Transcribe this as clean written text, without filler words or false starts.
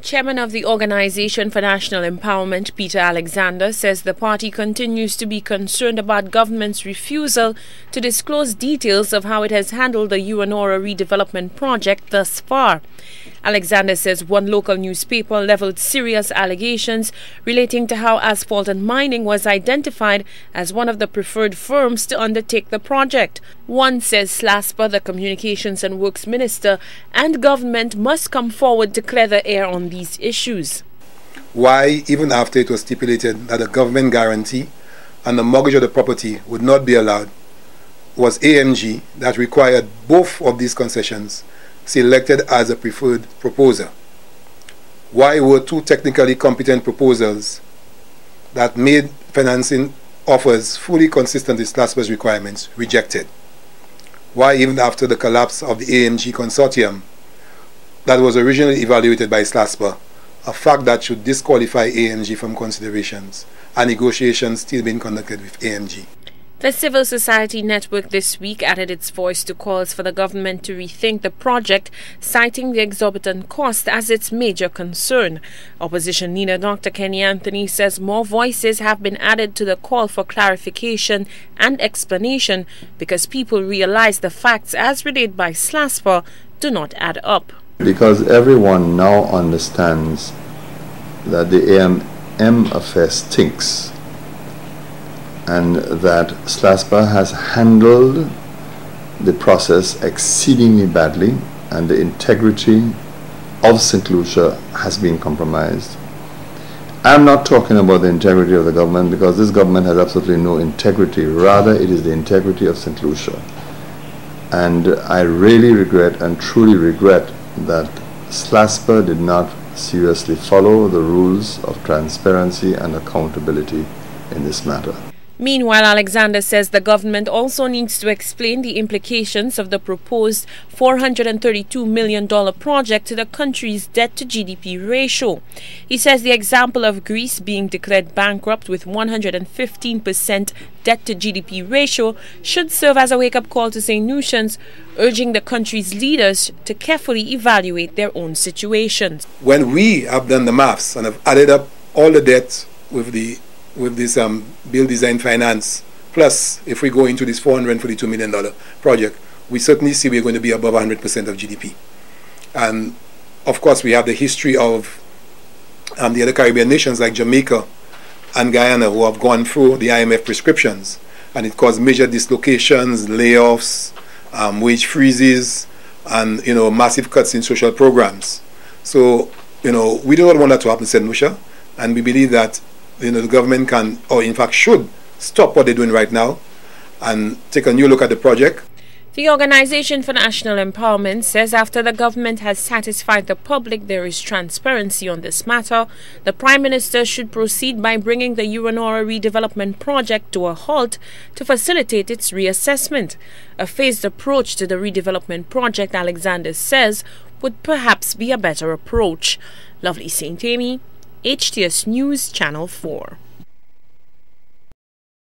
Chairman of the Organization for National Empowerment, Peter Alexander, says the party continues to be concerned about government's refusal to disclose details of how it has handled the Uanora redevelopment project thus far. Alexander says one local newspaper leveled serious allegations relating to how Asphalt and Mining was identified as one of the preferred firms to undertake the project. One says SLASPA, the Communications and Works Minister, and government must come forward to clear the air on these issues. Why, even after it was stipulated that a government guarantee and the mortgage of the property would not be allowed, was AMG that required both of these concessions selected as a preferred proposer? Why were two technically competent proposals that made financing offers fully consistent with SLASPA's requirements rejected? Why, even after the collapse of the AMG consortium that was originally evaluated by SLASPA, a fact that should disqualify AMG from considerations, are negotiations still being conducted with AMG? The Civil Society Network this week added its voice to calls for the government to rethink the project, citing the exorbitant cost as its major concern. Opposition leader Dr. Kenny Anthony says more voices have been added to the call for clarification and explanation because people realize the facts as relayed by SLASPA do not add up. Because everyone now understands that the AMM affair stinks, and that SLASPA has handled the process exceedingly badly and the integrity of St. Lucia has been compromised. I'm not talking about the integrity of the government, because this government has absolutely no integrity. Rather, it is the integrity of St. Lucia. And I really regret and truly regret that SLASPA did not seriously follow the rules of transparency and accountability in this matter. Meanwhile, Alexander says the government also needs to explain the implications of the proposed $432 million project to the country's debt-to-GDP ratio. He says the example of Greece being declared bankrupt with 115% debt-to-GDP ratio should serve as a wake-up call to St. Lucians, urging the country's leaders to carefully evaluate their own situations. When we have done the maths and have added up all the debt with this bill design finance, plus if we go into this $442 million project, we certainly see we're going to be above 100% of GDP. And of course we have the history of the other Caribbean nations like Jamaica and Guyana, who have gone through the IMF prescriptions, and it caused major dislocations, layoffs, wage freezes, and massive cuts in social programs. So we don't want that to happen in St. Lucia, and we believe that the government can, or in fact should, stop what they're doing right now and take a new look at the project. The Organization for National Empowerment says after the government has satisfied the public there is transparency on this matter, the Prime Minister should proceed by bringing the Uanora redevelopment project to a halt to facilitate its reassessment. A phased approach to the redevelopment project, Alexander says, would perhaps be a better approach. Lovely St. Amy, HTS News, Channel 4.